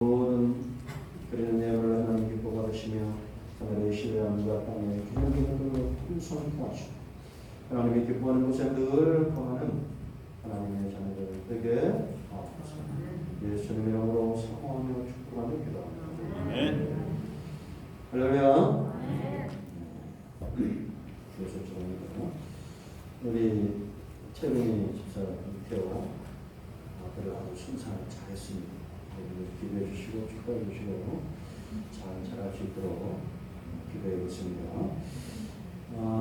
모든 그런 내용을 하나님 기뻐 받으시며 하나님의 신뢰함과 땅에 주님께서 풍성히 통하시고 하나님이 기뻐하는 곳에 늘 거하는 하나님의 자녀들에게 예수님의 이름으로 사모하며 축복하며 기도합니다. 아멘. 할렐루야. 예수 축복합니다. 우리 채민이 집사 태호 그를 아주 순산을 잘했습니다. 기도해 주시고 축복해 주시고 잘 자랄 수 있도록 기도해 겠습니다.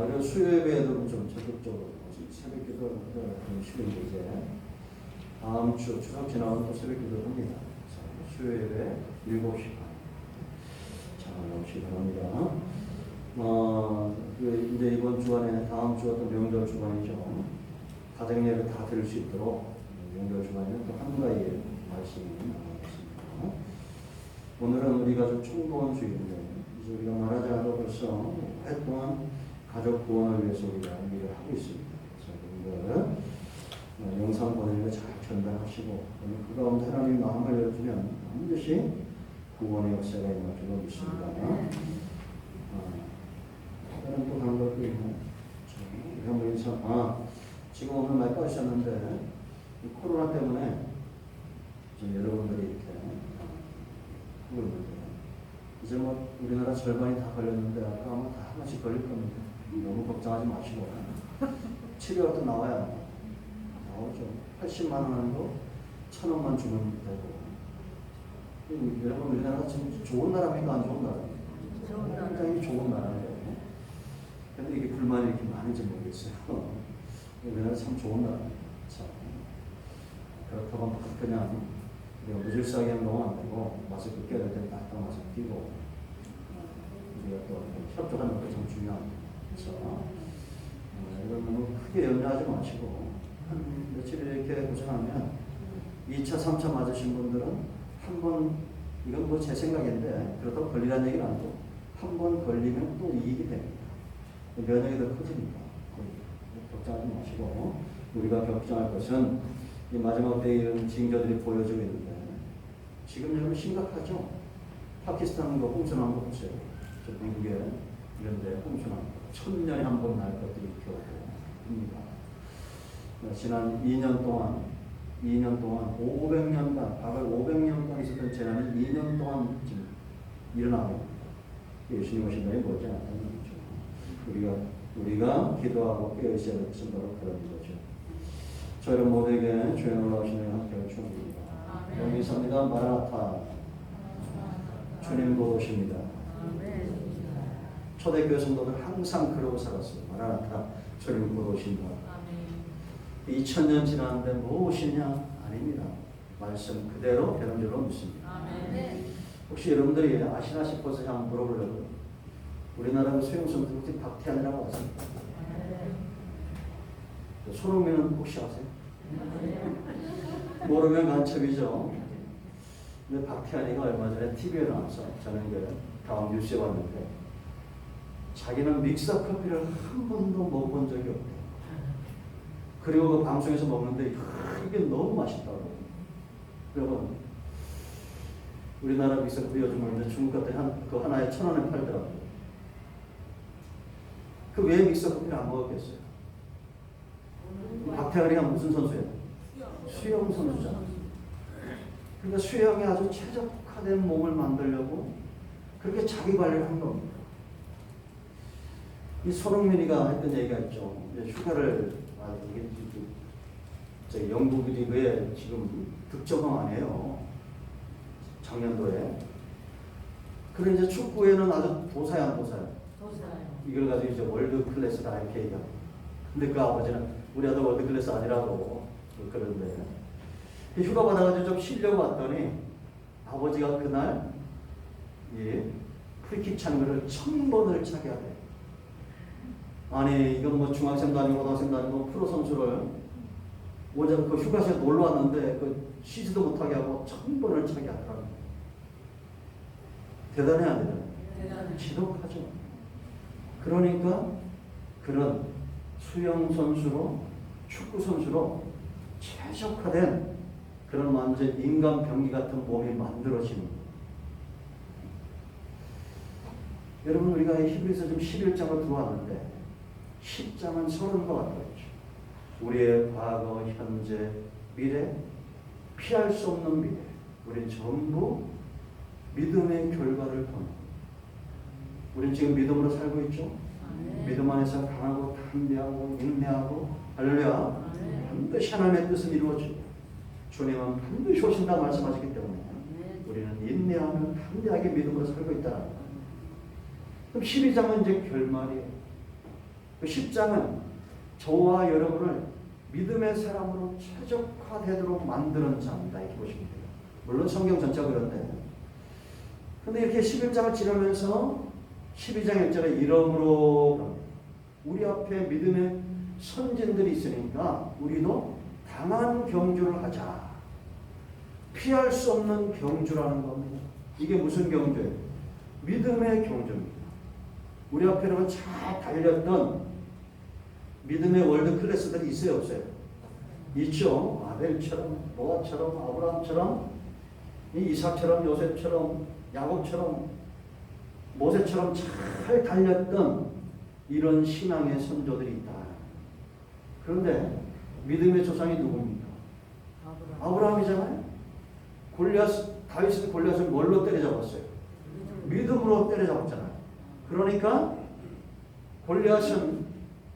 그리고 수요 예배에도 좀 적극적으로 새벽 기도를 쉬는데 이제 다음 주 추석 지나면 또 새벽 기도를 합니다. 수요 예배 7시 반 잘 오시기 바랍니다. 이제 이번 주간에 다음 주가 또 명절 주간이죠. 가정 예배 다 들을 수 있도록 명절 주간에는 또 한가위의 말씀이 나오겠습니다. 오늘은 우리가 좀 총구원 주일인데 이제 우리가 말하지 않아도 벌써 오랫동안 가족 구원을 위해서 우리가 일을 하고 있습니다. 그래서 여러분들 영상 보내는 거 잘 전달하시고 그 가운데 하나님 마음을 열어주면 반드시 구원의 역사가 있는 줄로 믿습니다. 다른 또 다른 것도 있나요? 한번 인사. 지금 오늘 많이 빠지셨는데 코로나 때문에 지금 여러분들이 이렇게 하고 있는데 이제 뭐 우리나라 절반이 다 걸렸는데 아까 아마 다 하나씩 걸릴 겁니다. 너무 걱정하지 마시고 치료가 또 나와야 나오죠. 80만 원 하는 거 1,000원만 주면 되고. 여러분 우리나라가 지금 좋은 나라입니까 안 좋은 나라입니까? 굉장히 좋은 나라예요. 근데 이게 불만이 이렇게 많은지 모르겠어요. 우리나라 참 좋은 나라입니다. 그렇다고 그냥 무질서하게 행동은 안 되고 마스크 껴야 될 때는 딱 마스크 끼고 우리가 또 협조하는 것도 참 중요합니다. 그래서 이건 너무 크게 염려하지 마시고 며칠 이렇게 고생하면 2차, 3차 맞으신 분들은 한 번 이건 뭐 제 생각인데 그렇다고 걸리라는 얘기는 아니고 한 번 걸리면 또 이익이 됩니다. 면역이 더 커지니까 걱정하지 마시고 우리가 걱정할 것은 이 마지막 때에 이런 징조들이 보여지고 있는데 지금 여러분 심각하죠? 파키스탄 거 홍수난 거 보세요. 저 미국에 이런데 홍수난 거 1000년에 한 번 날 것들이 겨우입니다. 지난 2년 동안 500년간 과거 500년간 있었던 재난이 2년 동안 지금 일어나고 예수님 오신 날이 멀지 않다는 거죠. 우리가 기도하고 깨어있어야 될 것은 바로 그런 거죠. 저희는 모두에게 주의 놀라우시는 함께 축원합니다. 여기 있습니다. 마라나타 주님 곧 오십니다. 초대교회 성도들 항상 그러고 살았어요. 마라나타 주님 곧 오신다. 2000년 지났는데 무엇이냐? 아닙니다. 말씀 그대로 되는 줄로 믿습니다. 혹시 여러분들이 아시나 싶어서 한번 물어보려고 우리나라 수용성도 혹시 박태환이라고 아십니까? 손흥민은 혹시 아세요? 모르면 간첩이죠. 근데 박태환이가 얼마 전에 TV에 나와서 저는 이제 다음 뉴스에 봤는데 자기는 믹서 커피를 한 번도 먹어본 적이 없대요. 그리고 그 방송에서 먹는데 이게 너무 맛있다고. 여러분 우리나라 믹서 커피 요즘 먹는데 중국 같은 그 하나에 1,000원에 팔더라고요. 그 왜 믹서 커피를 안 먹었겠어요? 박태환이가 무슨 선수예요? 수영 선수잖아. 그러니까 수영에 아주 최적화된 몸을 만들려고 그렇게 자기 관리를 한 겁니다. 이 손흥민이가 했던 얘기가 있죠. 휴가를 영국 리그에 지금 득점왕 안 해요. 작년도에. 그래 이제 축구에는 아주 도사야 안 도사야? 이걸 가지고 이제 월드 클래스다 이렇게 얘기하고. 근데 그 아버지는 우리 아들 월드 클래스 아니라고 그러는데 휴가 받아가지고 좀 쉬려고 왔더니 아버지가 그날 프리킥 차는 거를 1000번을 차게 하래. 아니 이건 뭐 중학생도 아니고 고등학생도 아니고 프로 선수를 어제 그 휴가시에 놀러 왔는데 그 쉬지도 못하게 하고 1000번을 차게 하더라고요. 대단해 안 대단해? 지독하죠. 그러니까 그런 수영 선수로 축구 선수로 최적화된 그런 완전 인간 병기 같은 몸이 만들어지는 거예요. 여러분 우리가 히브리서 지금 11장으로 들어왔는데 10장은 30과 같아요. 우리의 과거, 현재, 미래, 피할 수 없는 미래, 우리는 전부 믿음의 결과를 보는. 우리는 지금 믿음으로 살고 있죠. 믿음 안에서 강하고 담대하고 인내하고 할렐루야. 반드시 하나님의 뜻은 이루어지고 주님은 반드시 오신다 말씀하셨기 때문에 우리는 인내하며 담대하게 믿음으로 살고 있다는 거예요. 그럼 12장은 이제 결말이에요. 10장은 저와 여러분을 믿음의 사람으로 최적화되도록 만드는 자입니다. 이렇게 보시면 돼요. 물론 성경 전체가 그런데 근데 이렇게 11장을 지나면서 12장 1절에 이러므로 우리 앞에 믿음의 선진들이 있으니까 우리도 당한 경주를 하자. 피할 수 없는 경주라는 겁니다. 이게 무슨 경주예요? 믿음의 경주입니다. 우리 앞에는 잘 달렸던 믿음의 월드 클래스들이 있어요, 없어요? 있죠. 아벨처럼, 노아처럼, 아브라함처럼, 이삭처럼, 요셉처럼, 야곱처럼, 모세처럼 잘 달렸던 이런 신앙의 선조들이 있다. 그런데 믿음의 조상이 누굽니까? 아브라함이잖아요. 다윗은 골리앗을 뭘로 때려잡았어요? 믿음으로 때려잡았잖아요. 그러니까 골리앗은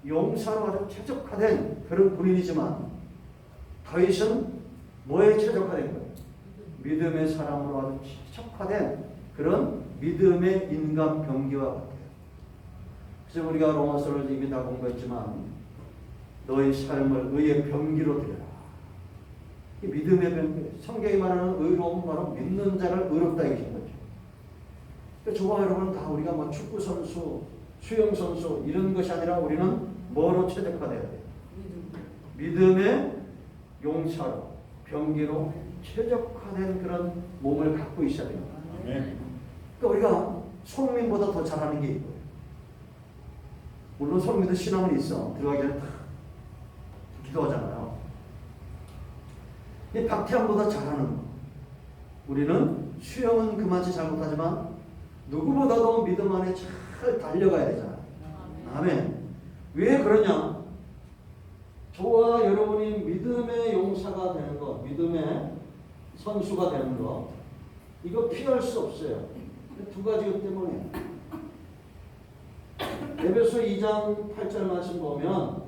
용사로 아주 최적화된 그런 군인이지만 다윗은 뭐에 최적화된 거예요? 믿음의 사람으로 아주 최적화된 그런 믿음의 인간 병기와 같아요. 그래서 우리가 로마서를 이미 다 공부했지만 너의 삶을 의의 병기로 드려라. 이 믿음의 병기, 성경이 말하는 의로움은 바로 믿는 자를 의롭다 이긴 거죠. 그러니까 저와 여러분은 다 우리가 뭐 축구 선수, 수영 선수 이런 것이 아니라 우리는 뭐로 최적화돼야 돼요? 믿음의 용사로, 병기로 최적화된 그런 몸을 갖고 있어야 됩니다. 그러니까 우리가 손흥민보다 더 잘하는 게 있고요. 물론 손흥민도 신앙은 있어. 들어가기 전에 다 기도하잖아요. 이 박태환보다 잘하는 거. 우리는 수영은 그만치 잘 못하지만 누구보다도 믿음 안에 잘 달려가야 되잖아요. 아멘. 왜 그러냐? 저와 여러분이 믿음의 용사가 되는 것, 믿음의 선수가 되는 것, 이거 피할 수 없어요. 두 가지 것 때문에. 에베소 2장 8절 말씀 보면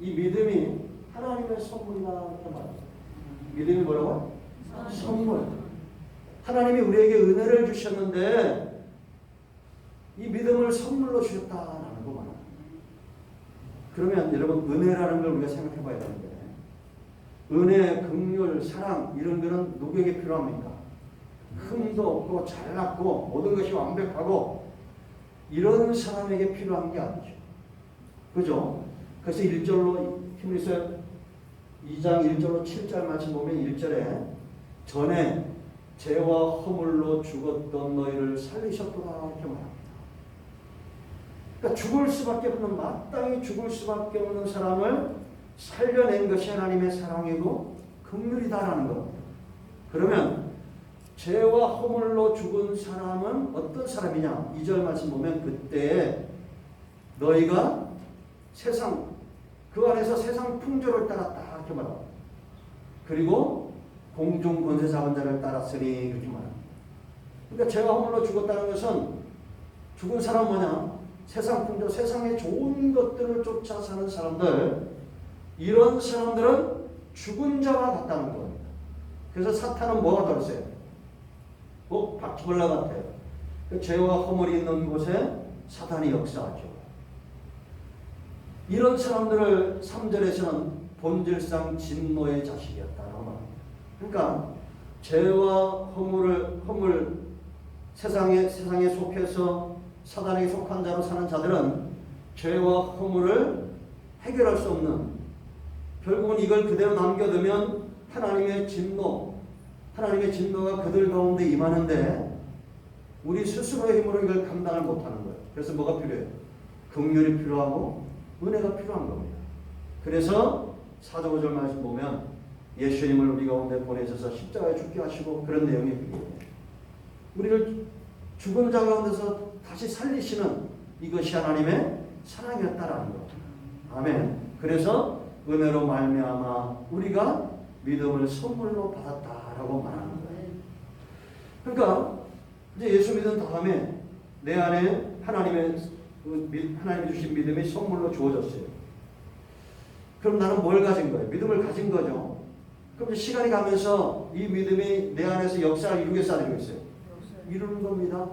이 믿음이 하나님의 선물이다 이렇게 말합니다. 믿음이 뭐라고? 선물. 하나님이 우리에게 은혜를 주셨는데 이 믿음을 선물로 주셨다라는 거 말합니다. 그러면 여러분 은혜라는 걸 우리가 생각해 봐야 되는데 은혜, 긍휼, 사랑 이런 거는 누구에게 필요합니까? 흠도 없고 잘났고 모든 것이 완벽하고 이런 사람에게 필요한 게 아니죠. 그죠? 그래서 1절로 히브리서 2장 1절로 7절 말씀 보면 1절에 전에 죄와 허물로 죽었던 너희를 살리셨구나 이렇게 말합니다. 그러니까 죽을 수밖에 없는 마땅히 죽을 수밖에 없는 사람을 살려낸 것이 하나님의 사랑이고 긍휼이다라는 겁니다. 그러면 죄와 허물로 죽은 사람은 어떤 사람이냐? 2절 말씀 보면 그때 너희가 세상 그 안에서 세상 풍조를 따랐다 이렇게 말합니다. 그리고 공중 권세 잡은 자를 따랐으니 그렇게 말합니다. 그러니까 죄와 허물로 죽었다는 것은 죽은 사람 뭐냐? 세상 풍조, 세상의 좋은 것들을 쫓아 사는 사람들, 이런 사람들은 죽은 자와 같다는 겁니다. 그래서 사탄은 뭐가 들었어요? 바퀴벌레 같아요. 그 죄와 허물이 있는 곳에 사탄이 역사하죠. 이런 사람들을 3절에서는 본질상 진노의 자식이었다라고 말합니다. 그러니까 죄와 허물 세상에 속해서 사단에게 속한 자로 사는 자들은 죄와 허물을 해결할 수 없는, 결국은 이걸 그대로 남겨두면 하나님의 진노가 그들 가운데 임하는데 우리 스스로의 힘으로 이걸 감당을 못하는 거예요. 그래서 뭐가 필요해요? 긍휼이 필요하고 은혜가 필요한 겁니다. 그래서 4절 5절 말씀 보면 예수님을 우리 가운데 보내셔서 십자가에 죽게 하시고 그런 내용이 그게 우리를 죽은 자 가운데서 다시 살리시는 이것이 하나님의 사랑이었다라는 것. 아멘. 그래서 은혜로 말미암아 우리가 믿음을 선물로 받았다라고 말하는 거예요. 그러니까 이제 예수 믿은 다음에 내 안에 하나님이 주신 믿음이 선물로 주어졌어요. 그럼 나는 뭘 가진 거예요? 믿음을 가진 거죠. 그럼 이제 시간이 가면서 이 믿음이 내 안에서 역사를 이루겠어 안 이루겠어요? 이루는 겁니다.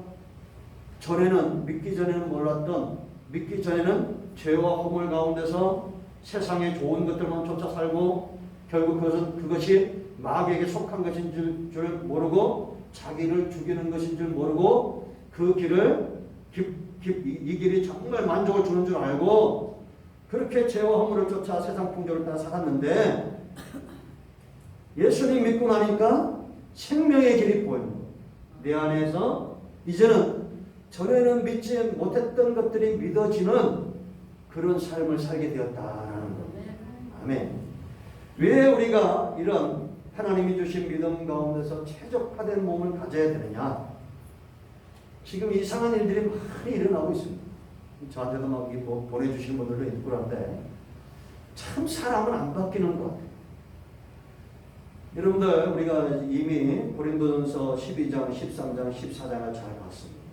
전에는 믿기 전에는 몰랐던 믿기 전에는 죄와 허물 가운데서 세상의 좋은 것들만 쫓아 살고 결국 그것이 마귀에게 속한 것인 줄 모르고 자기를 죽이는 것인 줄 모르고 그 길을 이 길이 정말 만족을 주는 줄 알고 그렇게 죄와 허물을 쫓아 세상 풍조를 따라 살았는데 예수님 믿고 나니까 생명의 길이 보이는 거예요. 내 안에서 이제는 전에는 믿지 못했던 것들이 믿어지는 그런 삶을 살게 되었다라는 겁니다. 아멘. 왜 우리가 이런 하나님이 주신 믿음 가운데서 최적화된 몸을 가져야 되느냐? 지금 이상한 일들이 많이 일어나고 있습니다. 저한테도 막 보내주시는 분들도 있고 그런데 참 사람은 안 바뀌는 것 같아요. 여러분들 우리가 이미 고린도전서 12장, 13장, 14장을 잘 봤습니다.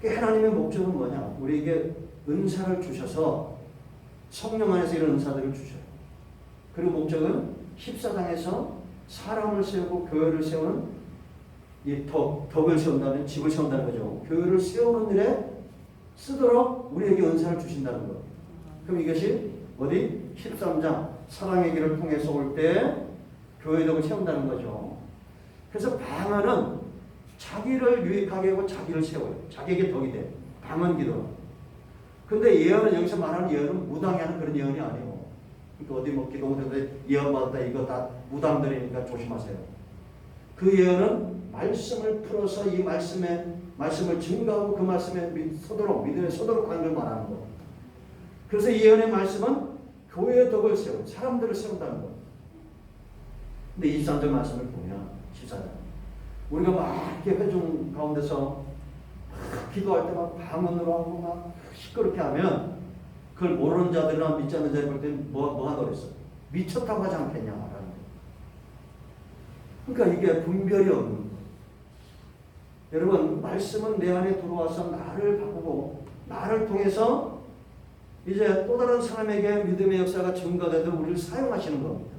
하나님의 목적은 뭐냐? 우리에게 은사를 주셔서 성령 안에서 이런 은사들을 주셔요. 그리고 목적은 14장에서 사람을 세우고 교회를 세우는 이 덕을 세운다는 집을 세운다는 거죠. 교회를 세우는 일에 쓰도록 우리에게 은사를 주신다는 것. 그럼 이것이 어디? 13장 사랑의 길을 통해서 올 때 교회 덕을 세운다는 거죠. 그래서 방언은 자기를 유익하게 하고 자기를 세워요. 자기에게 덕이 돼. 방언 기도. 근데 예언은 여기서 말하는 예언은 무당이 하는 그런 예언이 아니에요. 그러니까 어디 뭐 기도하는데 예언 받았다 이거 다 무당들이니까 조심하세요. 그 예언은 말씀을 풀어서 이 말씀을 증거하고 그 말씀에 믿음에 서도록 하는 걸 말하는 거. 그래서 이 예언의 말씀은 교회의 덕을 세우고 사람들을 세운다는 거. 근데 23절 말씀을 보면 14절 우리가 막 이렇게 회중 가운데서 막 기도할 때 막 방언으로 하고 막 시끄럽게 하면 그걸 모르는 자들이나 믿지 않는 자들 볼 때는 뭐가 노랬어? 미쳤다고 하지 않겠냐라는 거예요. 그러니까 이게 분별이 없는 거예요. 여러분 말씀은 내 안에 들어와서 나를 바꾸고 나를 통해서 이제 또 다른 사람에게 믿음의 역사가 증가되도록 우리를 사용하시는 겁니다.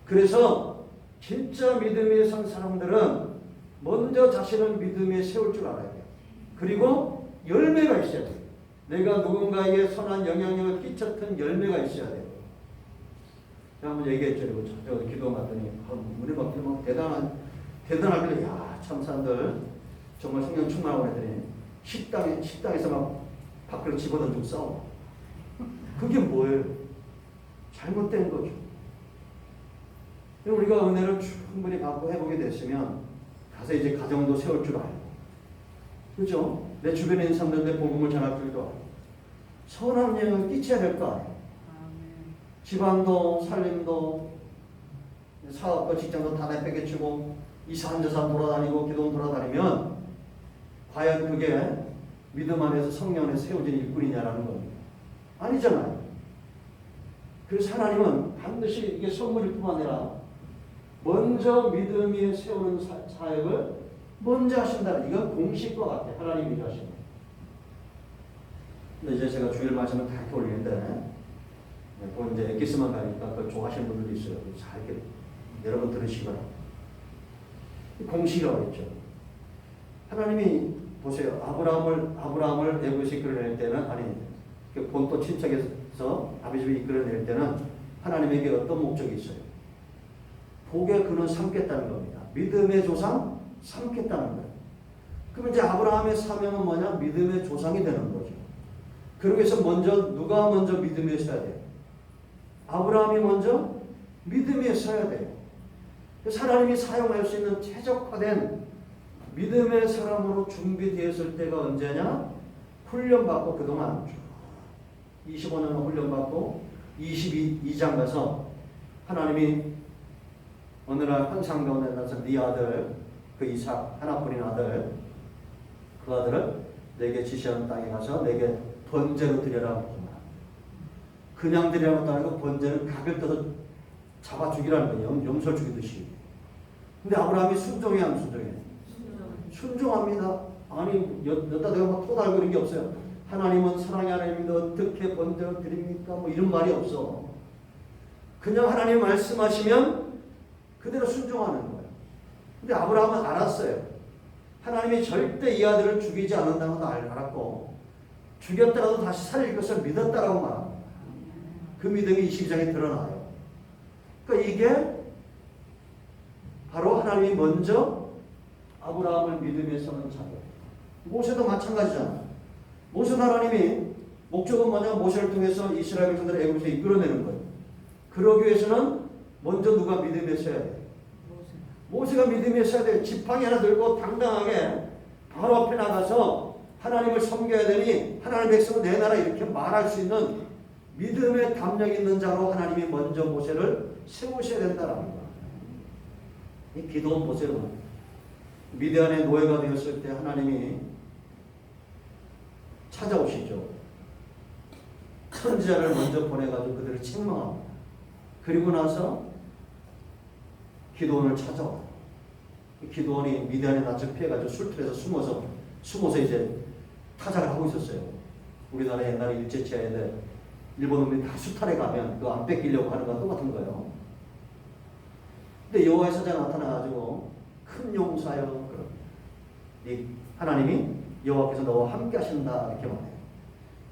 그래서 진짜 믿음에 선 사람들은 먼저 자신을 믿음에 세울 줄 알아야 돼요. 그리고 열매가 있어야 돼요. 내가 누군가에게 선한 영향력을 끼쳤던 열매가 있어야 돼요. 제가 한번 얘기했죠. 저 기도 갔더니 우리 막 대단하길래 야 참 사람들 정말 성령 충만하고 했더니 식당에서 막 밖으로 집어던지고 싸워. 그게 뭐예요? 잘못된 거죠. 우리가 은혜를 충분히 받고 회복이 됐으면 가서 이제 가정도 세울 줄 알고, 그렇죠? 내 주변에 있는 사람들한테 복음을 전할 줄도 알고, 선한 영향을 끼쳐야 될 거 아니에요. 집안도 살림도 사업도 직장도 다 내빼개치고 이산저산 돌아다니고 기도 돌아다니면 과연 그게 믿음 안에서 성령 안에서 세워진 일꾼이냐라는 겁니다. 아니잖아요. 그래서 하나님은 반드시 이게 선물일 뿐만 아니라 먼저 믿음 위에 세우는 사역을 먼저 하신다는, 이건 공식과 같아요. 하나님이 하시는. 근데 이제 제가 주일 말씀을 다 이렇게 올리는데 또 이제 엑기스만 가니까 그걸 좋아하시는 분들도 있어요. 잘 이렇게 여러분 들으시기 바랍니다. 공식이라고 했죠. 하나님이 보세요. 아브라함을 애굽에서 이끌어낼 때는, 아니 본토 친척에서 아비집이 이끌어낼 때는 하나님에게 어떤 목적이 있어요? 복의 근원 삼겠다는 겁니다. 믿음의 조상 삼겠다는 거예요. 그럼 이제 아브라함의 사명은 뭐냐? 믿음의 조상이 되는 거죠. 그러기 위해서 누가 먼저 믿음에 서야 돼요? 아브라함이 먼저 믿음에 서야 돼요. 그래서 하나님이 사용할 수 있는 최적화된 믿음의 사람으로 준비되었을 때가 언제냐? 훈련받고 그동안 25년 훈련받고 22장 가서 하나님이 어느 날 환상 가운데 나서 네 아들 그 이삭 하나뿐인 아들 그 아들을 내게 지시하는 땅에 가서 내게 번제로 드려라. 그냥 드리라는 것도 아니고 번제는 각을 떠서 잡아 죽이라는 거예요. 염소를 죽이듯이. 근데 아브라함이 순종해야 하면 순종해. 순종합니다. 아니 여기다 내가 막 토달고 이런 게 없어요. 하나님은 사랑의 하나님인데 어떻게 번제를 드립니까? 뭐 이런 말이 없어. 그냥 하나님 말씀하시면 그대로 순종하는 거예요. 근데 아브라함은 알았어요. 하나님이 절대 이 아들을 죽이지 않는다는 것도 알았고 죽였더라도 다시 살릴 것을 믿었다라고 말합니다. 그 믿음이 22장에 드러나요. 그러니까 이게 바로 하나님이 먼저 아브라함을 믿음에 서는 자격. 모세도 마찬가지잖아요. 모세 하나님이 목적은 뭐냐? 모세를 통해서 이스라엘 백성들을 애굽에서 이끌어내는 거예요. 그러기 위해서는 먼저 누가 믿음에 서야 돼요? 모세가 믿음에 서야 돼요. 지팡이 하나 들고 당당하게 바로 앞에 나가서 하나님을 섬겨야 되니 하나님 백성을 내 나라 이렇게 말할 수 있는 믿음의 담력 있는 자로 하나님이 먼저 모세를 세우셔야 된다는 거예요. 이 기도원 모세는 미디안의 노예가 되었을 때 하나님이 찾아오시죠. 선지자를 먼저 보내가지고 그들을 책망합니다. 그리고 나서 기도원을 찾아와. 기도원이 미디안의 낯을 피해가지고 술틀에서 숨어서 이제 타작을 하고 있었어요. 우리나라 옛날에 일제치하에 일본 놈들이 다 수탈에 가면 그거 안 뺏기려고 하는 거랑 똑같은 거예요. 근데 여호와의 사자가 나타나가지고 큰 용사여 그럽니다. 이 하나님이 여호와께서 너와 함께 하신다 이렇게 말해요.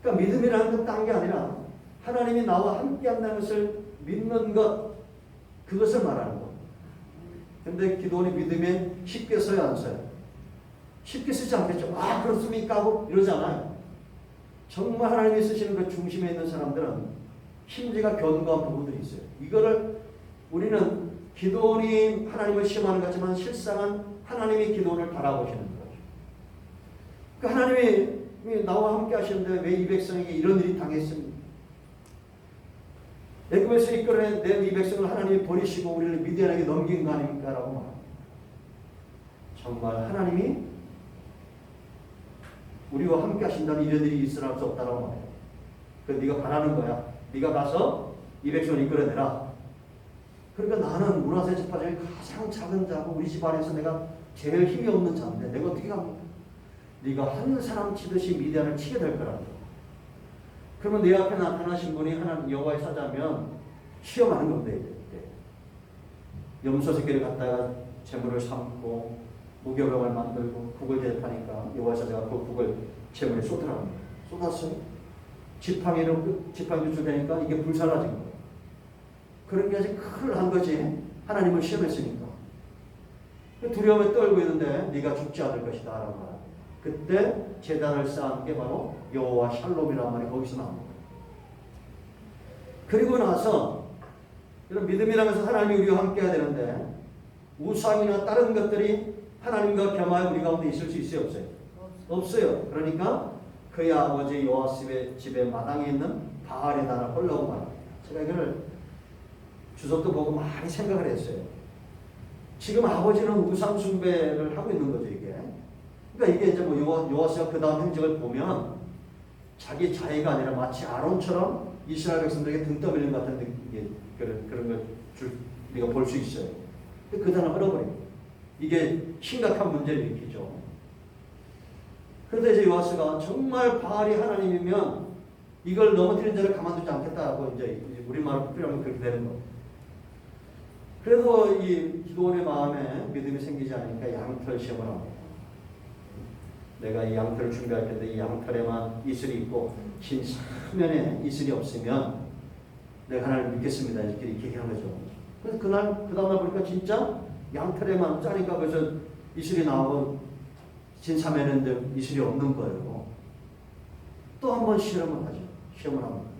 그러니까 믿음이라는 건 딴 게 아니라 하나님이 나와 함께 한다는 것을 믿는 것 그것을 말하는 거. 근데 기도원이 믿음에 쉽게 써야 안 써요? 쉽게 쓰지 않겠죠. 아 그렇습니까? 하고 이러잖아요. 정말 하나님이 쓰시는 그 중심에 있는 사람들은 심지가 견고한 부분들이 있어요. 이거를 우리는 기도원이 하나님을 시험하는 것 같지만 실상은 하나님이 기도원을 바라보시는 거죠. 그러니까 하나님이 나와 함께 하시는데 왜 이 백성에게 이런 일이 당했습니까? 애굽에서 이끌어낸 이 백성을 하나님이 버리시고 우리를 미디안에게 넘긴 거 아닙니까? 라고 말합니다. 정말 하나님이 우리와 함께 하신다는 이런 일이 있을 수 없다고 말해요. 그래서 네가 바라는 거야. 네가 가서 이 백성을 이끌어내라. 그러니까 나는 문화세 지파 중에 가장 작은 자고 우리 집안에서 내가 제일 힘이 없는 자인데 내가 어떻게 갑니까? 네가 한 사람 치듯이 미디안을 치게 될 거라고. 그러면 내 앞에 나타나신 분이 하나님 여호와의 사자면 시험하는 겁니다. 염소 새끼를 갖다가 제물을 삼고 무교병을 만들고 국을 대접하니까 여호와의 사자가 그 국을 제물에 쏟으라고 합니다. 쏟았어요. 지팡이로 주되니까 이게 불살라진 거예요. 그런 게 아주 큰일 한 거지. 하나님을 시험했으니까. 두려움에 떨고 있는데 네가 죽지 않을 것이다 라고 말합니다. 그때 제단을 쌓은 게 바로 여호와 샬롬이라는 말이 거기서 나옵니다. 그리고 나서 이런 믿음이라면서 하나님이 우리와 함께 해야 되는데 우상이나 다른 것들이 하나님과 겸하여 우리 가운데 있을 수 있어요? 없어요? 없어요. 그러니까 그의 아버지 요아스의 집에 마당에 있는 바알의 단을 헐라고 말합니다. 제가 이걸 주석도 보고 많이 생각을 했어요. 지금 아버지는 우상 숭배를 하고 있는 거죠, 이게. 그러니까 이게 이제 뭐 요아스가 그 다음 행적을 보면 자기 자의가 아니라 마치 아론처럼 이스라엘 백성들에게 등 떠밀린 것 같은 그런 걸 우리가 볼 수 있어요. 그 단을 헐어버립니다. 이게 심각한 문제를 일으키죠. 그런데 이제 요아스가 정말 바알이 하나님이면 이걸 넘어뜨린 자를 가만두지 않겠다고 이제 우리말로 필요하면 그렇게 되는 거예요. 그래서 이 기도원의 마음에 믿음이 생기지 않으니까 양털 시험을 합니다. 내가 이 양털을 준비할 텐데 이 양털에만 이슬이 있고 긴 사면에 이슬이 없으면 내가 하나님을 믿겠습니다. 이렇게 얘기한 거죠. 그래서 그 다음날 보니까 진짜 양털에만 짜니까 그래서 이슬이 나오고 진 사면에는 이슬이 없는 거예요. 또 한 번 실험을 하죠. 시험을 합니다.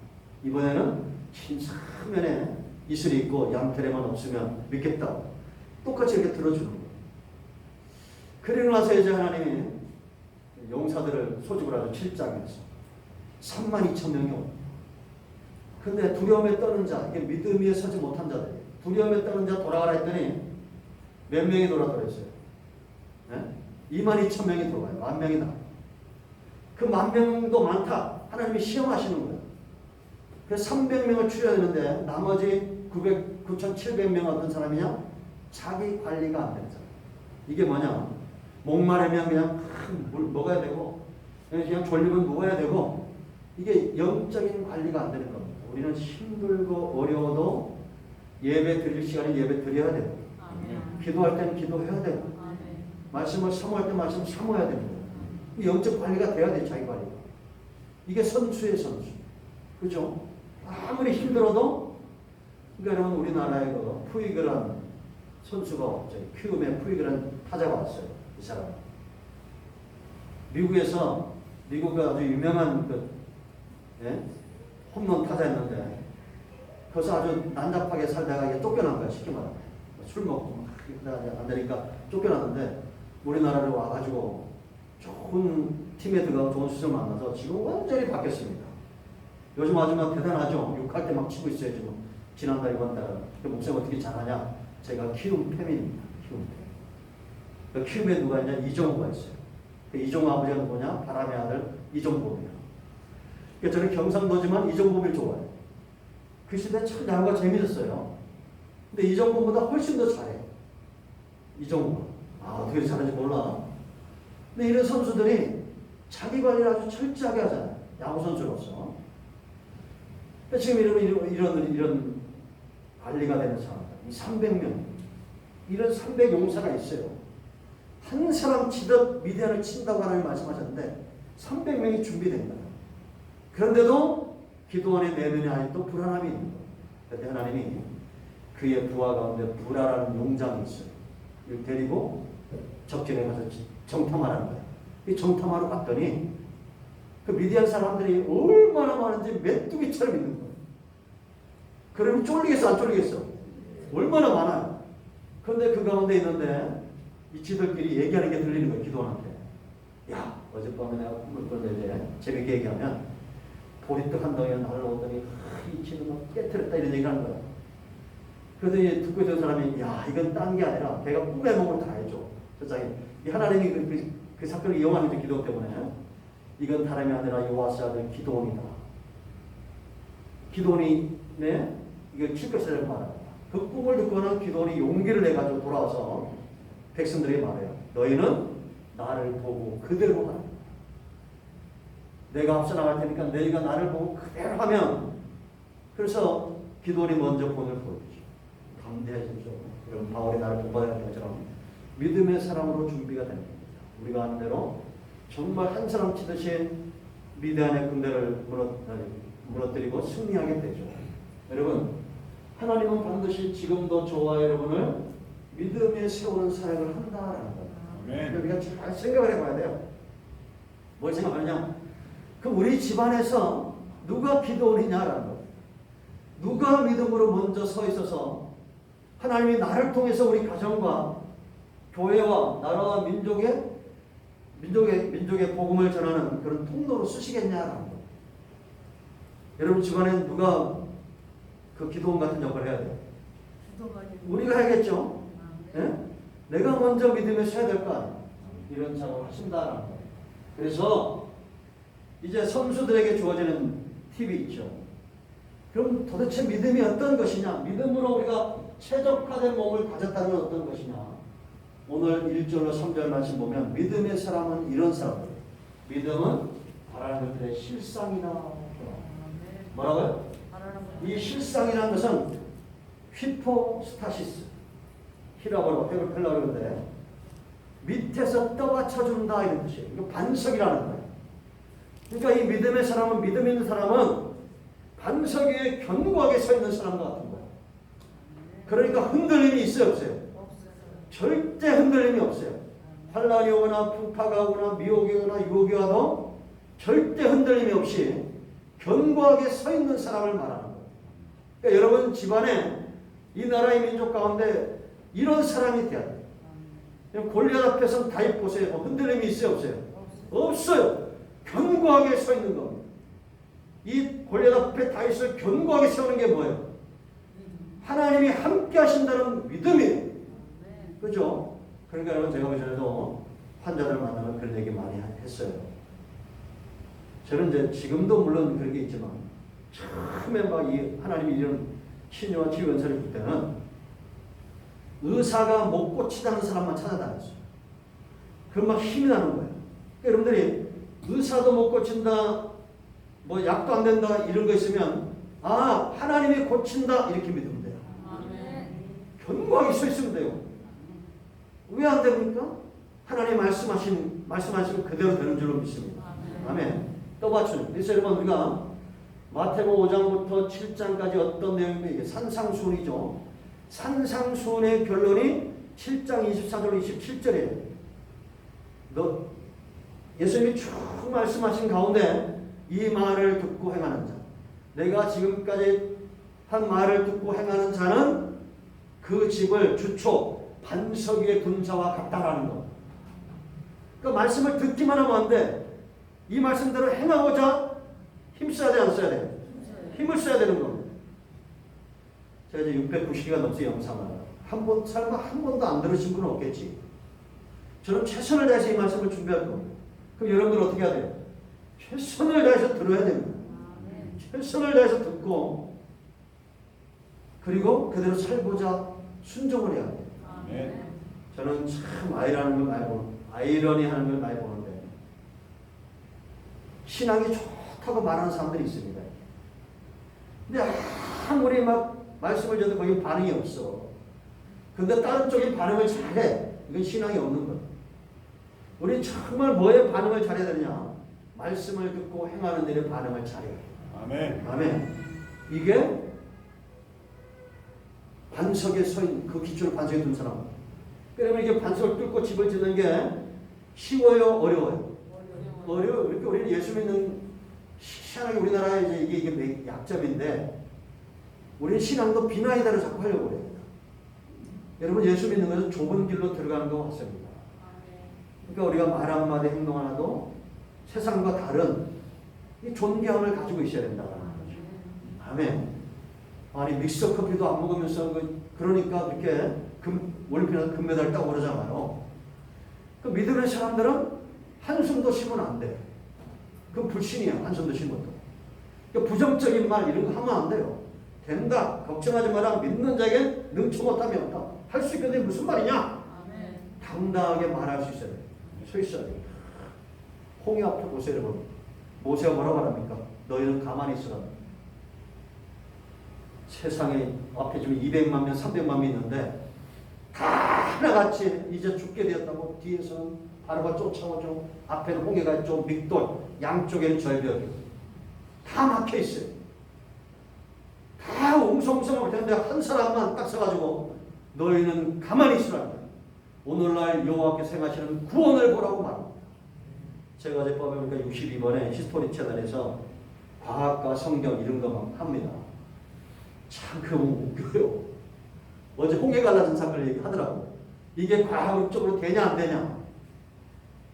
이번에는 진 사면에 이슬이 있고 양털에만 없으면 믿겠다. 똑같이 이렇게 들어주는 거예요. 그리고 나서 이제 하나님이 용사들을 소집을 하죠. 7장에서 32,000명이 옵니다. 근데 두려움에 떠는 자, 이게 믿음 위에 서지 못한 자들. 두려움했다는 자 돌아가라 했더니 몇 명이 돌아들었어요? 22,000명이 들어와요. 10,000명이다. 그 10,000명도 많다. 하나님이 시험하시는 거예요. 그래서 300명을 추려야 되는데 나머지 9,700명 어떤 사람이냐? 자기 관리가 안 되는 사람. 이게 뭐냐? 목마르면 그냥 물 먹어야 되고 그냥 졸리면 누워야 되고 이게 영적인 관리가 안 되는 겁니다. 우리는 힘들고 어려워도 예배 드릴 시간에 예배 드려야 되고 기도할 때는 기도해야 되고 말씀을 사모할 때 말씀 사모해야 되는 거예요. 영적 관리가 돼야 돼. 자기 관리가. 이게 선수의 선수. 그죠? 아무리 힘들어도 그러니까 여러분 우리나라에 그 푸이그란 선수가 키움의 푸이그란 타자가 왔어요. 이 사람. 미국에서 미국의 아주 유명한 홈런 타자였는데 거기서 아주 난잡하게 살다가 이게 쫓겨난 거야. 쉽게 말하면 술 먹고 안 되니까 쫓겨났는데 우리나라로 와가지고 좋은 팀에 들어가고 좋은 수를 만나서 지금 완전히 바뀌었습니다. 요즘 아주 막 대단하죠. 6할 때 막 치고 있어요. 지금 지난달 이번 달은. 그 목사님 어떻게 잘하냐? 제가 키움 패밀리입니다. 키움 패밀리. 그 키움에 누가 있냐? 이종호가 있어요. 그 이종호 아버지가 누구냐? 바람의 아들 이종범이에요. 그러니까 저는 경상도지만 이종범이 좋아요. 그 시대 참 야구가 재밌었어요. 근데 이종범보다 훨씬 더 잘해. 이종호. 어떻게 잘하는지 몰라. 근데 이런 선수들이 자기 관리를 아주 철저하게 하잖아요. 야구 선수로서. 지금 이런 관리가 되는 사람들, 이 300명, 이런 300용사가 있어요. 한 사람 치듯 미디안을 친다고 하나님 말씀하셨는데 300명이 준비된다. 그런데도 기도원의 내면에 아직도 불안함이 있는 거예요. 그때 하나님이 그의 부하 가운데 부라라는 용장이 있어요. 이걸 데리고 적진에 가서 정탐하라는 거예요. 이 정탐하러 갔더니 그 미디안 사람들이 얼마나 많은지 메뚜기처럼 있는 거예요. 그러면 쫄리겠어 안 쫄리겠어? 얼마나 많아요. 그런데 그 가운데 있는데 이 지들끼리 얘기하는 게 들리는 거예요. 기도원한테. 야 어젯밤에 내가 꿈을 꿨는데 재밌게 얘기하면 보리떡 한 덩이가 날라오더니 이 친구는 깨트렸다 이런 얘기를 하는 거야. 그래서 듣고 있던 사람이 야 이건 딴 게 아니라 걔가 꿈의 몸을 다 해줘. 세상에 이 하나님이 그 사건을 이용하는 게 기도 때문에 이건 다름이 아니라 요아스 아들 기도원이다. 기도원이 이거 칠것을 말합니다. 그 꿈을 듣고는 기도원이 용기를 내가지고 돌아와서 백성들에게 말해요. 너희는 나를 보고 그대로 하라. 내가 앞서 나갈 테니까 너희가 나를 보고 그대로 하면 그래서 기도원이 먼저 본을 보여주죠. 감대하십시오. 여러분 바울이 나를 본받아야 것처럼 믿음의 사람으로 준비가 되는 겁니다. 우리가 아는 대로 정말 한 사람 치듯이 미디안의 군대를 무너뜨리고 승리하게 되죠. 여러분 하나님은 반드시 지금도 저와 여러분을 믿음에 세우는 사역을 한다라는 겁니다. 우리가 잘 생각을 해봐야 돼요. 뭘 생각하느냐? 그럼 우리 집안에서 누가 기도원이냐라는 거예요. 누가 믿음으로 먼저 서 있어서 하나님이 나를 통해서 우리 가정과 교회와 나라와 민족의 복음을 전하는 그런 통로로 쓰시겠냐라는 거예요. 여러분 집안에 누가 그 기도원 같은 역할을 해야 돼요? 우리가 해야겠죠. 네? 내가 먼저 믿음에 서야 될 거 아니에요. 이런 작업을 하신다라는 거예요. 그래서 이제 선수들에게 주어지는 팁이 있죠. 그럼 도대체 믿음이 어떤 것이냐? 믿음으로 우리가 최적화된 몸을 가졌다는 어떤 것이냐? 오늘 1절로 3절 말씀 보면 믿음의 사람은 이런 사람들. 믿음은 바라는 것들의 실상이다. 뭐라고요? 이 실상이라는 것은 휘포스타시스. 히라고로 헬라어로 그러는데 밑에서 떠받쳐준다 이런 뜻이에요. 이거 반석이라는 거예요. 그러니까 이 믿음의 사람은 믿음 있는 사람은 반석 위에 견고하게 서 있는 사람과 같은 거예요. 그러니까 흔들림이 있어요 없어요? 절대 흔들림이 없어요. 환란이 오거나 풍파가 오거나 미혹이 오거나 유혹이 와도 절대 흔들림이 없이 견고하게 서 있는 사람을 말하는 거예요. 그러니까 여러분 집안에 이 나라의 민족 가운데 이런 사람이 돼야 돼요. 골리앗 앞에서 다윗 보세요. 뭐 흔들림이 있어요 없어요? 없어요. 견고하게 서 있는 겁니다. 이 골리앗 앞에 다윗을 견고하게 세우는 게 뭐예요? 하나님이 함께 하신다는 믿음이에요. 그죠? 그러니까 여러분 제가 그전에도 환자들 만나면 그런 얘기 많이 했어요. 저는 이제 지금도 물론 그런 게 있지만 처음에 막 이 하나님이 이런 치료와 치유 연설을 줄 때는 의사가 못 고치다는 사람만 찾아다녔어요. 그럼 막 힘이 나는 거예요. 그러니까 여러분들이 의사도 못 고친다, 뭐 약도 안 된다 이런 거 있으면 아 하나님이 고친다 이렇게 믿으면 돼요. 견고하게 서 있으면 돼요. 왜 안 됩니까? 하나님 말씀하시면 그대로 되는 줄로 믿습니다. 아멘. 또 맞추는. 그래서 여러분 우리가 마태복음 5장부터 7장까지 어떤 내용이면 이게 산상수훈이죠. 산상수훈의 결론이 7장 24절 27절이에요. 예수님이 쭉 말씀하신 가운데 이 말을 듣고 행하는 자, 내가 지금까지 한 말을 듣고 행하는 자는 그 집을 주초 반석 위에 둔 자와 같다라는 것. 그 말씀을 듣기만 하면 안 돼. 이 말씀대로 행하고자 힘써야 돼, 안 써야 돼? 힘을 써야 되는 겁니다. 제가 이제 690개가 넘게 영상을 설마 한 번도 안 들으신 분은 없겠지. 저는 최선을 다해서 이 말씀을 준비할 겁니다. 그럼 여러분들 어떻게 해야 돼요? 최선을 다해서 들어야 됩니다. 최선을 다해서 듣고 그리고 그대로 살고자 순종을 해야 돼요. 저는 참 아이러니하는 걸 많이 보는데 신앙이 좋다고 말하는 사람들이 있습니다. 근데 아무리 막 말씀을 줘도 거기 반응이 없어. 근데 다른 쪽이 반응을 잘해. 이건 신앙이 없는 거예요. 우리 정말 뭐에 반응을 잘해야 되느냐? 말씀을 듣고 행하는 일에 반응을 잘해요. 아멘. 아멘. 이게 반석에 서인 그 기초를 반석에 둔 사람. 그러면 이게 반석을 뚫고 집을 짓는 게 쉬워요, 어려워요? 어려워요. 그러니까 우리는 예수 믿는 희한하게 우리나라에 이게 약점인데 우리는 신앙도 비나이다를 자꾸 하려고 그래요. 여러분 예수 믿는 것은 좁은 길로 들어가는 것 같습니다. 그러니까 우리가 말 한마디 행동 하나도 세상과 다른 이 존귀함을 가지고 있어야 된다는 거죠. 아멘. 아니 믹서 커피도 안 먹으면서 그러니까 그렇게 올림픽에서 금메달 따고 그러잖아요. 그 믿음의 사람들은 한숨도 쉬면 안 돼. 그건 불신이야. 한숨도 쉬는 것도. 그러니까 부정적인 말 이런 거 하면 안 돼요. 된다. 걱정하지 마라. 믿는 자에게 능치 못함이 없다. 할 수 있겠는데 무슨 말이냐? 아멘. 당당하게 말할 수 있어야 돼. 서 있어야 돼. 홍해 앞에 보세요, 여러분. 모세가 뭐라고 말합니까? 너희는 가만히 있으라. 세상에 앞에 지금 200만 명, 300만 명 있는데 다 하나같이 이제 죽게 되었다고 뒤에서는 바로가 쫓아오죠. 앞에는 홍해가 있죠. 믹돌, 양쪽에는 절벽이 다 막혀 있어요. 다 웅성웅성하고 되는데 한 사람만 딱 서가지고 너희는 가만히 있으라. 오늘날 여호와께서 행하시는 구원을 보라고 말합니다. 제가 어제 보니까 62번에 히스토리 채널에서 과학과 성경 이런 것만 합니다. 참 그거 웃겨요. 어제 홍해 갈라진 사건을 얘기하더라고. 이게 과학적으로 되냐 안 되냐.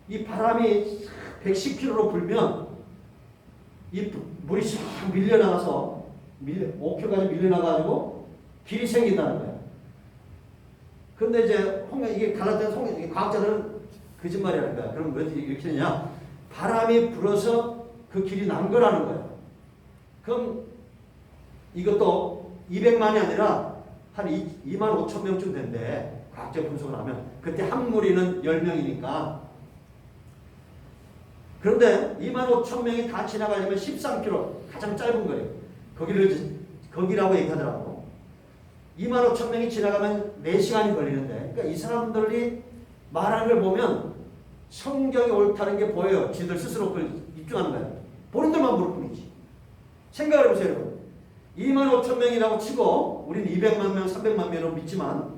이 바람이 110km로 불면 이 물이 싹 밀려나가서 5km까지 밀려나가지고 길이 생긴다는 거야. 근데 이제 홍해 이게 갈라진 홍해 과학자들은 거짓말이라는 거야. 그럼 왜 이렇게 되냐? 바람이 불어서 그 길이 난 거라는 거야. 그럼 이것도 200만이 아니라 한 2만 5천 명쯤 된대. 과학적 분석을 하면. 그때 한 무리는 10명이니까. 그런데 2만 5천 명이 다 지나가려면 13km, 가장 짧은 거예요. 거기라고 얘기하더라고. 2만 5천 명이 지나가면 4시간이 걸리는데, 그러니까 이 사람들이 말하는 걸 보면 성경이 옳다는 게 보여요. 지들 스스로 그걸 입증하는 거예요. 보는 데만 볼 뿐이지. 생각을 해보세요, 여러분. 2만 5천 명이라고 치고 우리는 200만 명, 300만 명으로 믿지만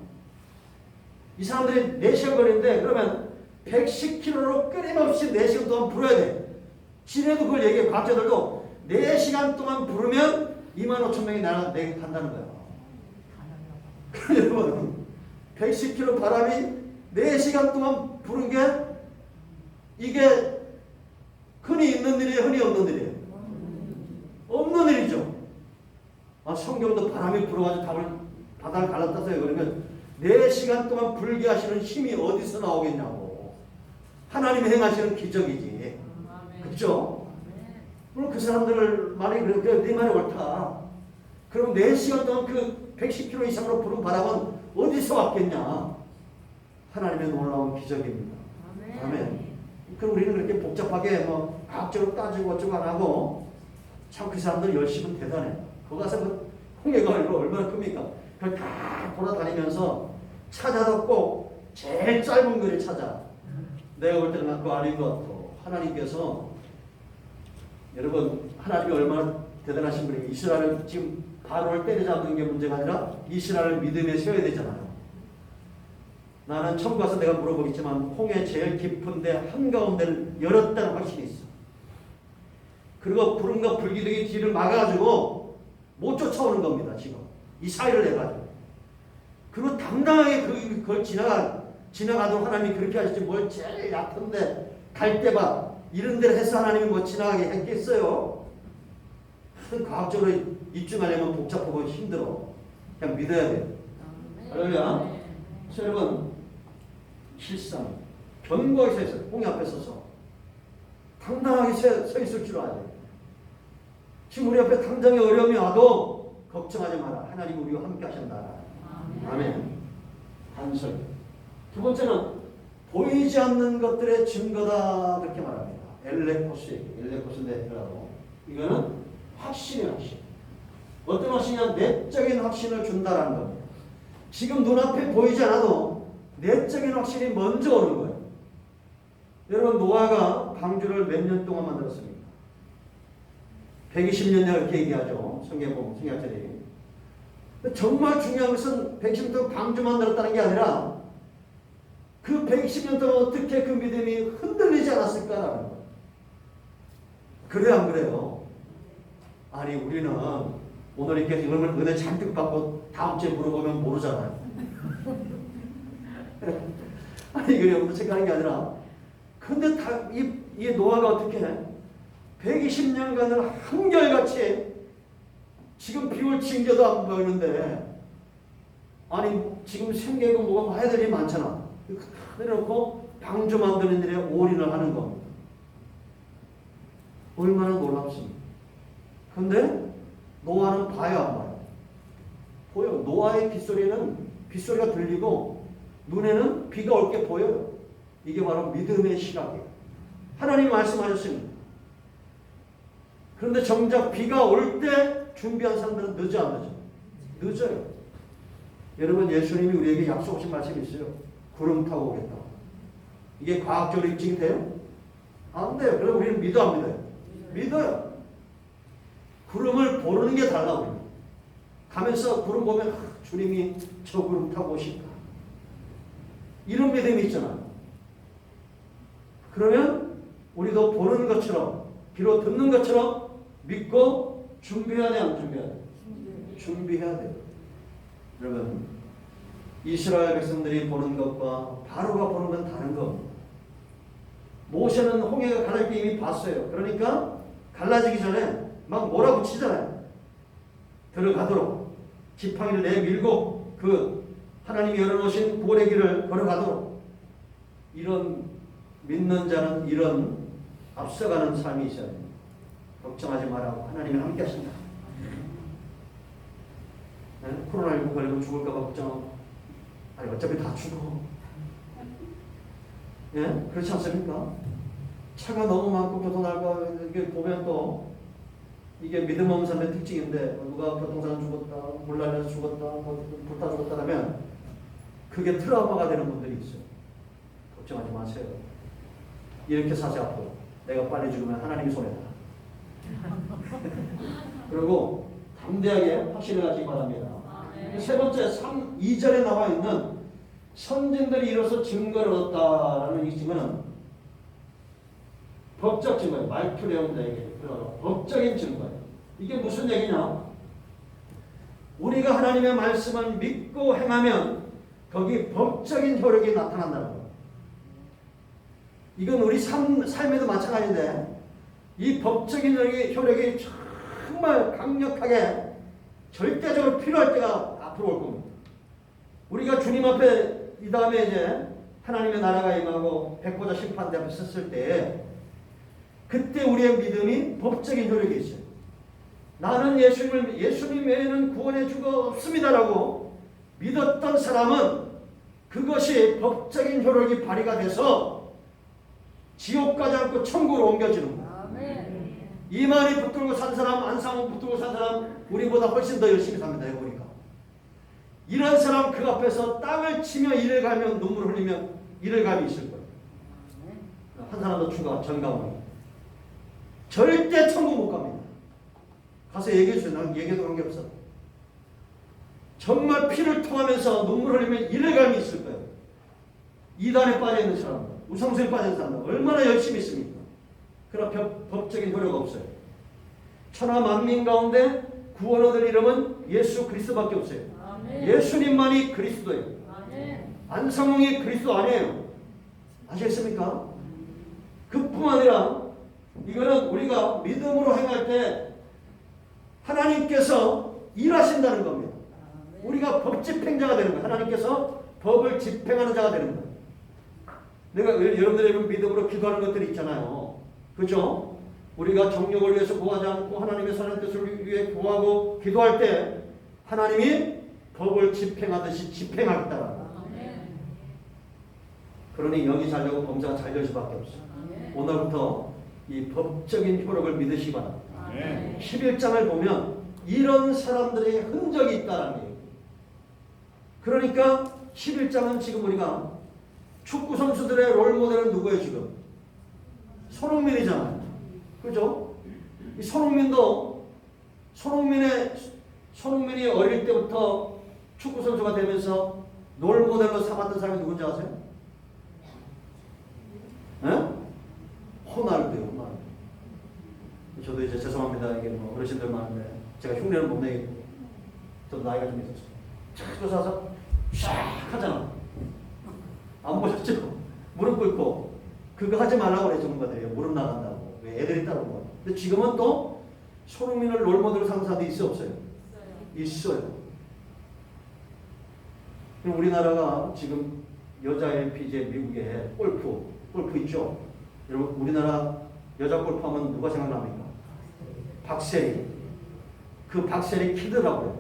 이 사람들이 4시간 걸리는데 그러면 110km로 끊임없이 4시간 동안 불어야 돼. 지네도 그걸 얘기해. 과학자들도 4시간 동안 부르면 2만 5천 명이 간다는 거야. 여러분 110km 바람이 4시간 동안 부는 게 이게 흔히 있는 일이에요? 흔히 없는 일이에요? 없는 일이죠. 성경도 바람이 불어가지고 답을 바다를 갈라떠서요. 그러면 4시간 동안 불게 하시는 힘이 어디서 나오겠냐고. 하나님이 행하시는 기적이지. 그렇죠? 물론 그 사람들 말이 그래, 네 말이 옳다. 그럼 4시간 동안 그 110km 이상으로 부른 바람은 어디서 왔겠냐? 하나님의 놀라운 기적입니다. 아멘. 그럼 우리는 그렇게 복잡하게 뭐 과학적으로 따지고 어쩌고 안 하고 참 그 사람들 열심은 대단해. 거기 가서 그 홍해가 얼마나 큽니까? 그걸 다 돌아다니면서 찾아도 꼭 제일 짧은 거리를 찾아. 내가 볼 때는 그거 아닌 것 같아. 하나님께서 여러분 하나님이 얼마나 대단하신 분이에요. 이스라엘을 지금 바로를 때려잡는 게 문제가 아니라 이스라엘을 믿음에 세워야 되잖아요. 나는 처음 가서 내가 물어보겠지만 홍해 제일 깊은데 한가운데를 열었다는 확신이 있어. 그리고 구름과 불기둥이 뒤를 막아가지고 못 쫓아오는 겁니다. 지금 이 사이를 내가지고. 그리고 당당하게 그걸 지나가도록 하나님이 그렇게 하시지 뭘 제일 얕은데 갈대밭 이런 데를 해서 하나님이 뭐 지나가게 했겠어요? 과학적으로 입증하려면 복잡하고 힘들어. 그냥 믿어야 돼요. 할렐루야. 여러분 실상 견고하게 서 있어요. 홍해 앞에 서서 당당하게 서 있을 줄 알아야 돼요. 지금 우리 앞에 당장의 어려움이 와도 걱정하지 마라. 하나님이 우리와 함께 하신다. 아멘. 단설. 두 번째는 보이지 않는 것들의 증거다 그렇게 말합니다. 엘레코스인데 이거는 확신의 확신. 어떤 확신이냐? 내적인 확신을 준다라는 겁니다. 지금 눈앞에 보이지 않아도 내적인 확신이 먼저 오는 거예요. 여러분 노아가 방주를 몇 년 동안 만들었습니까? 120년 이렇게 얘기하죠. 성경자들이. 정말 중요한 것은 120년 동안 방주 만들었다는 게 아니라 그 120년 동안 어떻게 그 믿음이 흔들리지 않았을까라는 거예요. 그래요 안 그래요? 아니 우리는 오늘 이렇게 은혜 잔뜩 받고 다음 주에 물어보면 모르잖아요. 아니 그래요. 생각하는 게 아니라 근데 이 노아가 어떻게 해? 120년간을 한결같이 지금 비올 징조도 안 보이는데 아니 지금 생계고 뭐가 해야 될 일이 많잖아. 그래놓고 방주 만드는 일에 올인을 하는 겁니다. 얼마나 놀랍습니까? 근데 노아는 봐요 안 봐요? 보여. 노아의 빗소리가 들리고 눈에는 비가 올 게 보여요. 이게 바로 믿음의 시각이에요. 하나님이 말씀하셨습니다. 그런데 정작 비가 올 때 준비한 사람들은 늦어 안 늦어? 늦어요. 여러분 예수님이 우리에게 약속하신 말씀이 있어요. 구름 타고 오겠다고. 이게 과학적으로 입증이 돼요? 안 돼요. 그럼 우리는 믿어 안 믿어요? 믿어요. 구름을 보는 게 달라고. 가면서 구름 보면 주님이 저 구름 타고 오실까? 이런 믿음이 있잖아요. 그러면 우리도 보는 것처럼 귀로 듣는 것처럼 믿고 준비해야 돼, 안 준비해야 돼? 준비해야 돼요. 여러분 이스라엘 백성들이 보는 것과 바로가 보는 건 다른 겁니다. 모세는 홍해가 갈라질 때 이미 봤어요. 그러니까 갈라지기 전에 막 몰아붙이잖아요. 들어가도록 지팡이를 내밀고 그 하나님이 열어놓으신 고래 길을 걸어가도록. 이런 믿는 자는 이런 앞서가는 삶이 있어야 됩니다. 걱정하지 말라고 하나님이 함께 하신다. 네? 코로나19 걸리면 죽을까 봐 걱정하고 아니 어차피 다 죽어. 예? 그렇지 않습니까? 차가 너무 많고 교통사고 이게 보면 또 이게 믿음 없는 사람의 특징인데 누가 교통사고 죽었다, 물 날려서 죽었다, 불타 죽었다 하면 그게 트라우마가 되는 분들이 있어요. 걱정하지 마세요. 이렇게 사세요. 앞으로 내가 빨리 죽으면 하나님이 손에다. 그리고 담대하게 확신을 가지기 바랍니다. 세 번째 2절에 나와 있는 선진들이 이로써 증거를 얻었다라는 이 증거는 법적 증거예요. 말투 내용자에게 법적인 증거예요. 이게 무슨 얘기냐? 우리가 하나님의 말씀을 믿고 행하면 거기 법적인 효력이 나타난다는 거예요. 이건 우리 삶에도 마찬가지인데 이 법적인 효력이 정말 강력하게 절대적으로 필요할 때가 앞으로 올 겁니다. 우리가 주님 앞에 이 다음에 이제 하나님의 나라가 임하고 백보자 심판대 앞에 섰을 때 그때 우리의 믿음이 법적인 효력이 있어요. 나는 예수님 외에는 구원의 주가 없습니다라고 믿었던 사람은 그것이 법적인 효력이 발휘가 돼서 지옥 가지 않고 천국으로 옮겨지는 거예요. 이만희 붙들고 산 사람, 안상훈 붙들고 산 사람 우리보다 훨씬 더 열심히 삽니다. 보니까 이런 사람 그 앞에서 땅을 치며 이를 갈며 눈물을 흘리며 이를 감이 있을 거예요. 한 사람 더 추가 정강훈 절대 천국 못 갑니다. 가서 얘기해 주세요. 난 얘기해도 관계없어. 정말 피를 통하면서 눈물을 흘리며 이를 감이 있을 거예요. 이단에 빠져있는 사람, 우상수에 빠져있는 사람 얼마나 열심히 있습니까? 그러나 법적인 효력가 없어요. 천하 만민 가운데 구원 얻을 이름은 예수 그리스도밖에 없어요. 아멘. 예수님만이 그리스도예요. 아멘. 안성웅이 그리스도 아니에요. 아시겠습니까? 그뿐만 아니라 이거는 우리가 믿음으로 행할 때 하나님께서 일하신다는 겁니다. 우리가 법 집행자가 되는 거예요. 하나님께서 법을 집행하는 자가 되는 거예요. 내가 여러분들의 믿음으로 기도하는 것들이 있잖아요. 그렇죠? 우리가 정욕을 위해서 구하지 않고 하나님의 선한 뜻을 위해 구하고 기도할 때 하나님이 법을 집행하듯이 집행하겠다. 그러니 영이 잘 되고 범사가 잘 될 수밖에 없어요. 오늘부터 이 법적인 효력을 믿으시기 바랍니다. 11장을 보면 이런 사람들의 흔적이 있다는 얘기예요. 그러니까 11장은 지금 우리가 축구 선수들의 롤모델은 누구예요 지금? 손흥민이잖아요. 그죠? 이 손흥민이 어릴 때부터 축구 선수가 되면서 롤모델로 삼았던 사람이 누군지 아세요? 호날두요. 저도 이제 죄송합니다. 이게 뭐 어르신들 많은데 제가 흉내를 못 내겠고 저도 나이가 좀 있었어요. 착 쫓아서 샥 하잖아. 안 보셨죠? 무릎 꿇고 그거 하지 말라고 그래 전문가들이. 무릎 나간다고. 왜 애들이 따르고. 근데 지금은 또 손흥민을 롤모델로 삼는 사람도 있어요 없어요? 있어요. 우리나라가 지금 여자 LPGA 미국에 골프 있죠? 여러분 우리나라 여자 골프 하면 누가 생각납니까? 박세리. 그 박세리 키드라고요.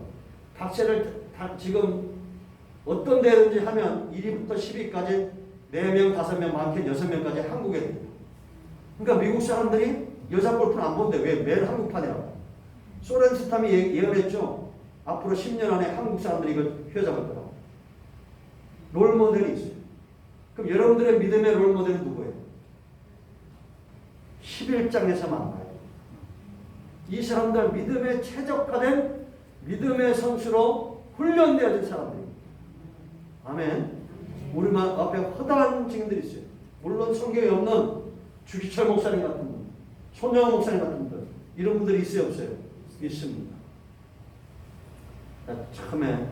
박세리를 지금 어떤 데든지 하면 1위부터 10위까지 4명, 5명, 많게는 6명까지 한국에 됩니다. 그러니까 미국 사람들이 여자 골프는 안 본대. 왜? 매일 한국판이라고. 소렌스탐이 예언했죠. 앞으로 10년 안에 한국 사람들이 이걸 휘어잡을 거라고. 롤모델이 있어요. 그럼 여러분들의 믿음의 롤모델은 누구예요? 11장에서 만나요. 이 사람들 믿음에 최적화된 믿음의 선수로 훈련되어진 사람들입니다. 아멘. 우리만 앞에 허다한 증인들이 있어요. 물론 성경에 없는 주기철 목사님 같은 분, 손영호 목사님 같은 분, 이런 분들이 있어요 없어요? 있습니다. 처음에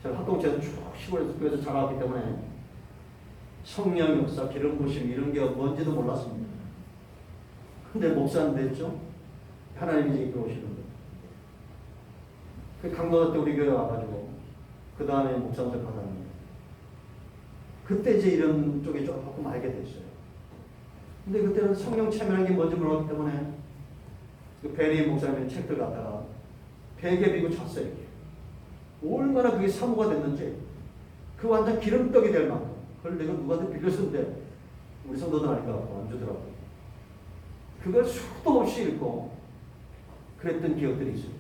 제가 합동체에서 쭉 시골에서 자라왔기 때문에 성령 역사, 기름 부심 이런 게 뭔지도 몰랐습니다. 근데 목사는 됐죠. 하나님이 이제 이끌어오시는 거예요. 그 강도도 때 우리 교회 와가지고 그 다음에 목사님들 받았는데 그때 이제 이런 쪽에 조금 알게 됐어요. 근데 그때는 성령 체면한 게 뭔지 몰랐기 때문에 그 베리 목사님의 책들 갖다가 베개 비고 잤어요. 이렇게. 얼마나 그게 사모가 됐는지 그 완전 기름떡이 될 만큼 그걸 내가 누구한테 빌렸었는데 우리 성도들 아니까 안 주더라고요. 그걸 수도 없이 읽고 그랬던 기억들이 있어요.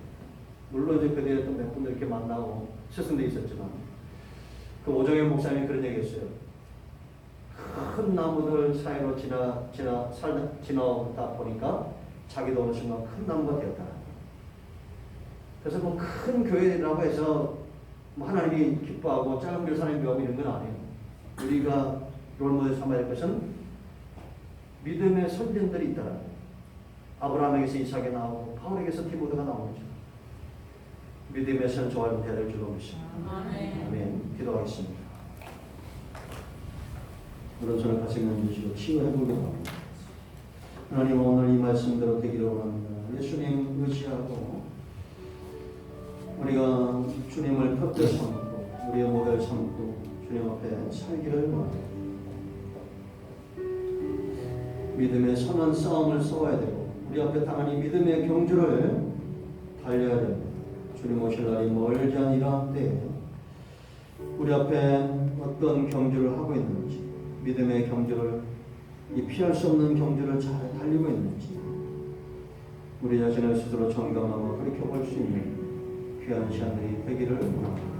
물론 이제 그때 몇 분들 이렇게 만나고 스승도 있었지만 그 오정현 목사님이 그런 얘기 했어요. 큰 나무들 사이로 지나다 보니까 자기도 어느 순간 큰 나무가 되었다. 그래서 뭐 큰 교회라고 해서 뭐 하나님이 기뻐하고 작은 교회 사람이 묘하고 이런 건 아니에요. 우리가 롤모델 삼아야 할 것은 믿음의 선진들이 있다. 아브라함에게서 이삭이 나오고 바울에게서 디모데가 나오는 거죠. 믿음의 선조와 대를 주로 믿습니다. 아멘. 기도하겠습니다. 그런 손을 같이 만지시고 치유해보려고 합니다. 하나님 오늘 이 말씀대로 되기를 원합니다. 예수님 의지하고 우리가 주님을 펴서 삼고 우리의 모델 삼고 주님 앞에 살기를 원합니다. 믿음의 선한 싸움을 싸워야 되고 우리 앞에 당한 이 믿음의 경주를 달려야 됩니다. 주님 오실 날이 멀지 아니라 때에 우리 앞에 어떤 경주를 하고 있는지, 믿음의 경주를, 이 피할 수 없는 경주를 잘 달리고 있는지 우리 자신을 스스로 점검하고 그렇게 볼 수 있는 귀한 시간들이 되기를 원합니다.